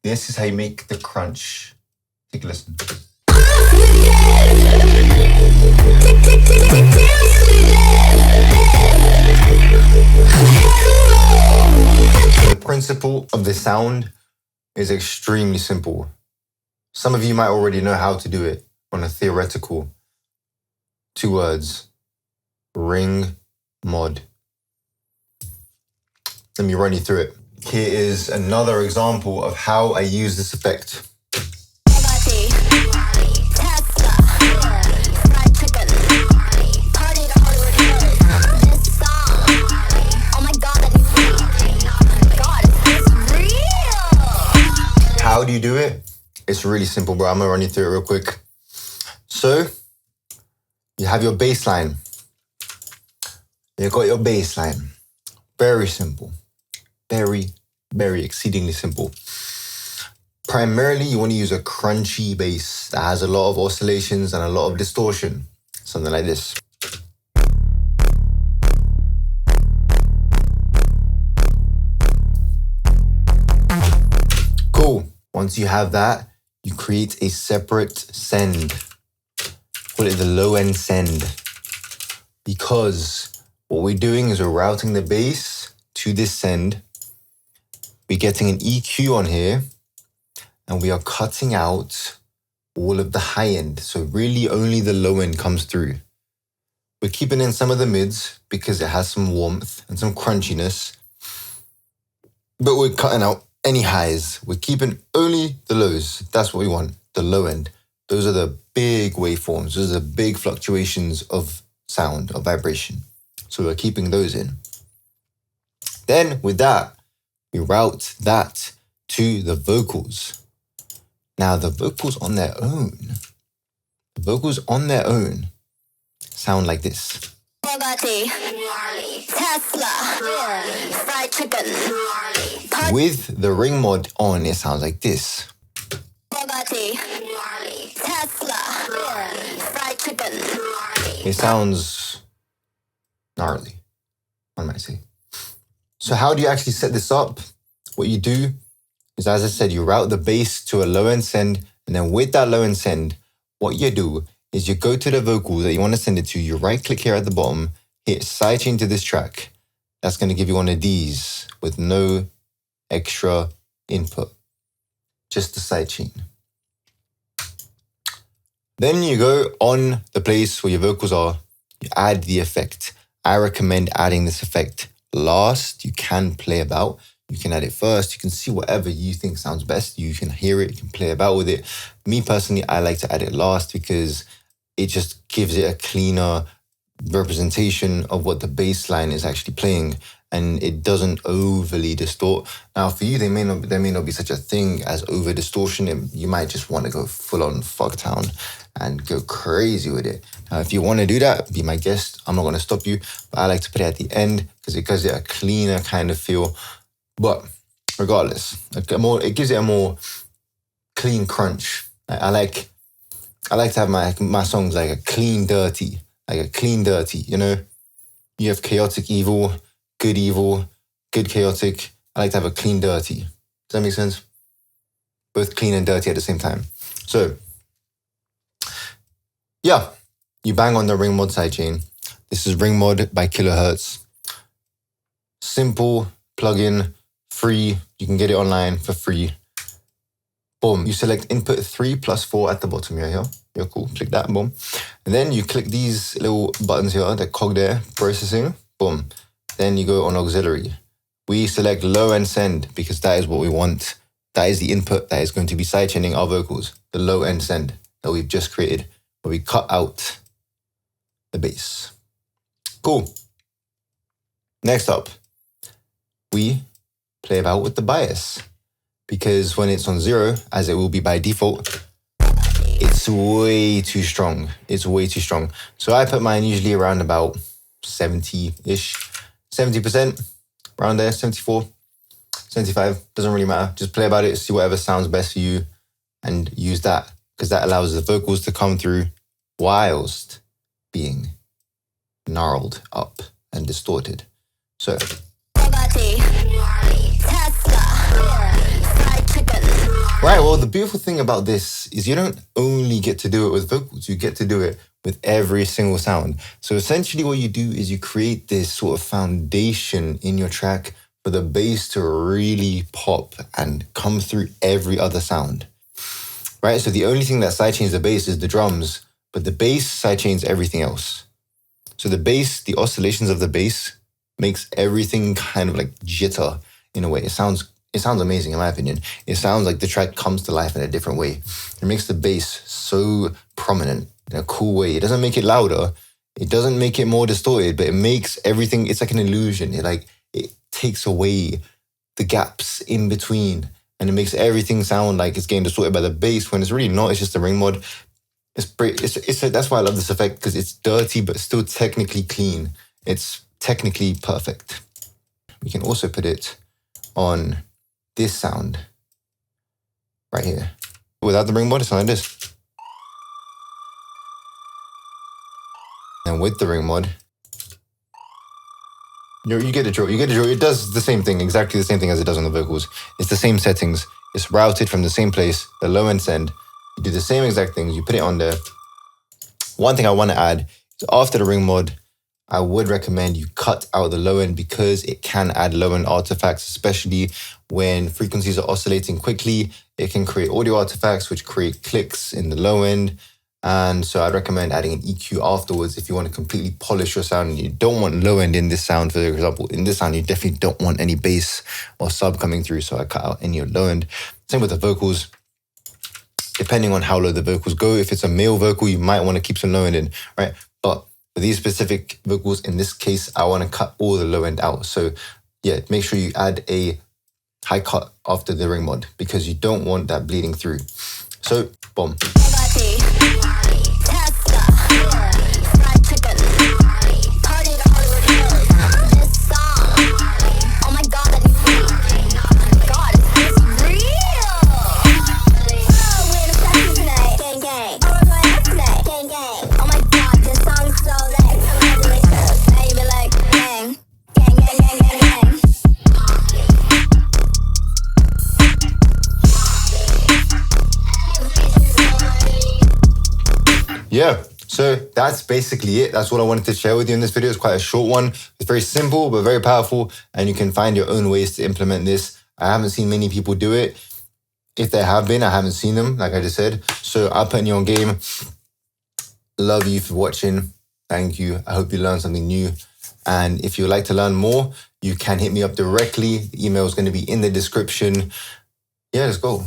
This is how you make the crunch. Take a listen. The principle of the sound is extremely simple. Some of you might already know how to do it on a theoretical. 2 words. Ring mod. Let me run you through it. Here is another example of how I use this effect. How do you do it? It's really simple, bro. I'm gonna run you through it real quick. So, you have your bass line. You got your bass line. Very simple. Very, very exceedingly simple. Primarily, you want to use a crunchy bass that has a lot of oscillations and a lot of distortion. Something like this. Cool. Once you have that, you create a separate send. Call it the low end send. Because what we're doing is we're routing the bass to this send. We're getting an EQ on here, and we are cutting out all of the high end. So really only the low end comes through. We're keeping in some of the mids because it has some warmth and some crunchiness. But we're cutting out any highs. We're keeping only the lows. That's what we want, the low end. Those are the big waveforms. Those are the big fluctuations of sound, of vibration. So we're keeping those in. Then with that, we route that to the vocals. Now the vocals on their own sound like this. With the ring mod on, it sounds like this. It sounds gnarly, one might say. So how do you actually set this up? What you do is, as I said, you route the bass to a low-end send, and then with that low-end send, what you do is you go to the vocal that you want to send it to, you right-click here at the bottom, hit sidechain to this track. That's going to give you one of these with no extra input, just the sidechain. Then you go on the place where your vocals are, you add the effect. I recommend adding this effect last. You can play about. You can add it first. You can see whatever you think sounds best. You can hear it. You can play about with it. Me personally, I like to add it last because it just gives it a cleaner representation of what the bass line is actually playing, and it doesn't overly distort. Now, for you, there may not be such a thing as over distortion. You might just want to go full on fucktown and go crazy with it. Now, if you want to do that, be my guest. I'm not going to stop you, but I like to put it at the end because it gives it a cleaner kind of feel. But regardless, it gives it a more clean crunch. I like to have my songs like a clean dirty, you know? You have chaotic evil, good chaotic. I like to have a clean dirty. Does that make sense? Both clean and dirty at the same time. So, yeah, you bang on the ring mod sidechain. This is ring mod by Kilohertz. Simple plugin, free. You can get it online for free. Boom. You select input 3 plus 4 at the bottom here. You're cool. Click that. Boom. And then you click these little buttons here, the cog there, processing. Boom. Then you go on auxiliary. We select low and send because that is what we want. That is the input that is going to be sidechaining our vocals. The low end send that we've just created, where we cut out the bass. Cool. Next up, we play about with the bias, because when it's on 0, as it will be by default, it's way too strong. It's way too strong. So I put mine usually around about 70-ish, 70%, around there, 74, 75, doesn't really matter. Just play about it, see whatever sounds best for you, and use that, because that allows the vocals to come through whilst being gnarled up and distorted. So. Right, well, the beautiful thing about this is you don't only get to do it with vocals, you get to do it with every single sound. So essentially what you do is you create this sort of foundation in your track for the bass to really pop and come through every other sound. Right, so the only thing that sidechains the bass is the drums, but the bass sidechains everything else. So the bass, the oscillations of the bass makes everything kind of like jitter in a way. It sounds amazing in my opinion. It sounds like the track comes to life in a different way. It makes the bass so prominent in a cool way. It doesn't make it louder. It doesn't make it more distorted, but it makes everything, it's like an illusion. It takes away the gaps in between and it makes everything sound like it's getting distorted by the bass when it's really not. It's just a ring mod. That's why I love this effect, because it's dirty but still technically clean. It's technically perfect. We can also put it on this sound right here. Without the ring mod, it's like this. And with the ring mod, you get a drill. You get a drill. It does the same thing, exactly the same thing as it does on the vocals. It's the same settings. It's routed from the same place, the low and send. You do the same exact things. You put it on there. One thing I want to add is after the ring mod, I would recommend you cut out the low end because it can add low end artifacts, especially when frequencies are oscillating quickly. It can create audio artifacts, which create clicks in the low end. And so I'd recommend adding an EQ afterwards if you want to completely polish your sound and you don't want low end in this sound. For example, in this sound, you definitely don't want any bass or sub coming through. So I cut out any low end. Same with the vocals. Depending on how low the vocals go, if it's a male vocal, you might want to keep some low end in, right? But for these specific vocals, in this case, I want to cut all the low end out. So yeah, make sure you add a high cut after the ring mod because you don't want that bleeding through. So, boom. Yeah, so that's basically it. That's what I wanted to share with you in this video. It's quite a short one. It's very simple, but very powerful. And you can find your own ways to implement this. I haven't seen many people do it. If there have been, I haven't seen them, like I just said. So I'm putting you on game. Love you for watching. Thank you. I hope you learned something new. And if you'd like to learn more, you can hit me up directly. The email is going to be in the description. Yeah, let's go.